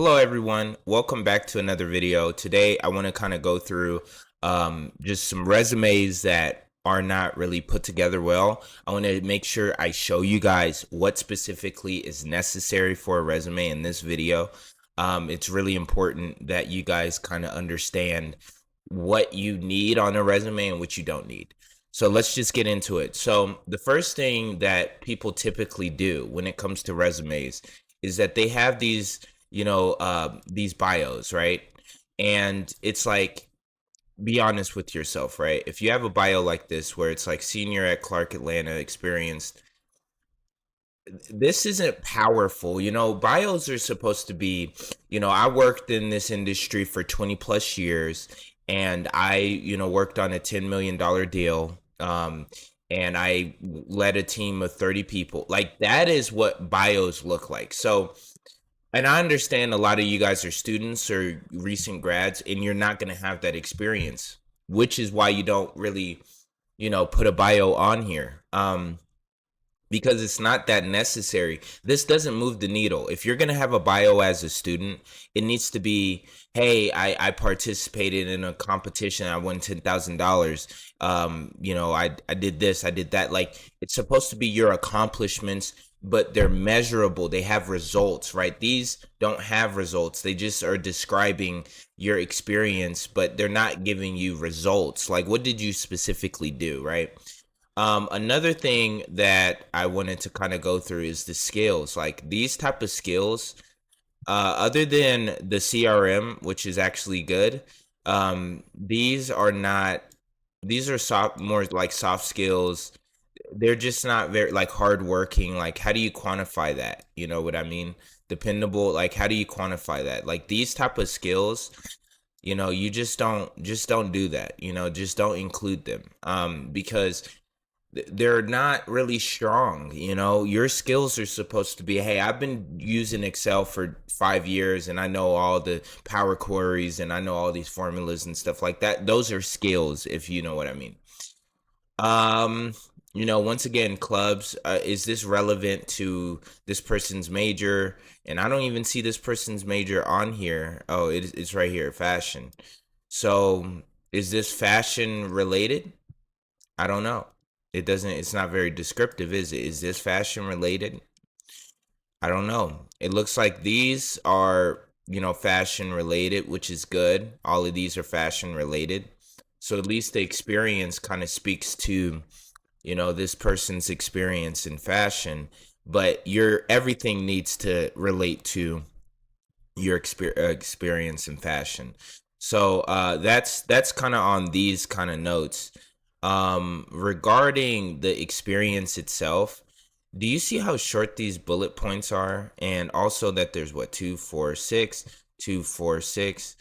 Hello everyone, welcome back to another video. Today I want to kind of go through just some resumes that are not really put together well. I want to make sure I show you guys what specifically is necessary for a resume in this video. It's really important that you guys kind of understand what you need on a resume and what you don't need. So let's just get into it. So the first thing that people typically do when it comes to resumes is that they have these bios, right? And it's like, be honest with yourself, right? If you have a bio like this where it's like senior at Clark Atlanta, experienced, this isn't powerful. Bios are supposed to be, I worked in this industry for 20 plus years, and I worked on a $10 million deal, and I led a team of 30 people. Like, that is what bios look like. So, and I understand a lot of you guys are students or recent grads, and you're not going to have that experience, which is why you don't really, put a bio on here. Because it's not that necessary. This doesn't move the needle. If you're going to have a bio as a student, it needs to be, hey, I participated in a competition. I won $10,000. I did this, I did that. Like, it's supposed to be your accomplishments, but they're measurable. They have results, right? These don't have results. They just are describing your experience, but they're not giving you results. Like, what did you specifically do, right? Another thing that I wanted to kind of go through is the skills. Like, these type of skills, other than the CRM, which is actually good, these are more like soft skills. They're just not very like hardworking. Like, how do you quantify that? You know what I mean? Dependable. Like, how do you quantify that? Like, these type of skills, you just don't do that. Just don't include them. Because they're not really strong. Your skills are supposed to be, hey, I've been using Excel for 5 years, and I know all the power queries, and I know all these formulas and stuff like that. Those are skills, if you know what I mean. Once again, clubs, is this relevant to this person's major? And I don't even see this person's major on here. Oh, it's right here, fashion. So is this fashion related? I don't know. It's not very descriptive, is it? Is this fashion related? I don't know. It looks like these are, fashion related, which is good. All of these are fashion related. So at least the experience kind of speaks to, this person's experience in fashion, but everything needs to relate to your experience in fashion. So that's kind of on these kind of notes. Regarding the experience itself, do you see how short these bullet points are? And also that there's 2, 4, 6, 2, 4, 6.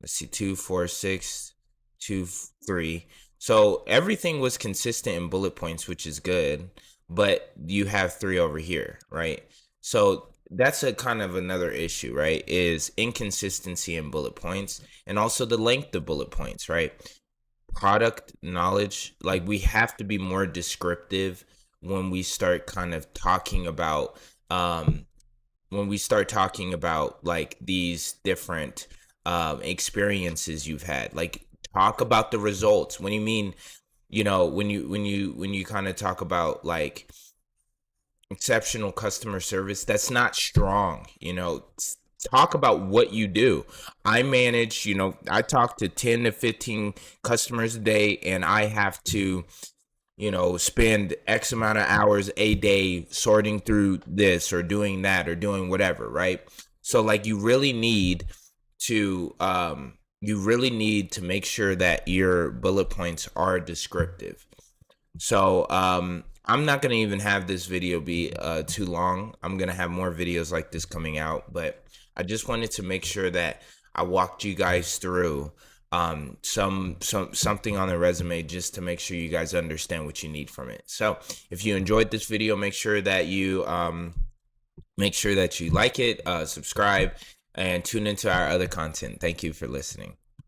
Let's see, 2, 4, 6, 2, 3. So everything was consistent in bullet points, which is good, but you have 3 over here, right? So that's a kind of another issue, right? Is inconsistency in bullet points, and also the length of bullet points, right? Product knowledge, like, we have to be more descriptive when we start kind of talking about like these different experiences you've had. Like, talk about the results. When you mean, when you kind of talk about like exceptional customer service, that's not strong. Talk about what you do. I manage, I talk to 10 to 15 customers a day, and I have to, spend X amount of hours a day sorting through this or doing that or doing whatever, right? So, like, you really need to make sure that your bullet points are descriptive. So, I'm not going to even have this video be too long. I'm going to have more videos like this coming out, but I just wanted to make sure that I walked you guys through something on the resume, just to make sure you guys understand what you need from it. So if you enjoyed this video, make sure that you like it, subscribe, and tune into our other content. Thank you for listening.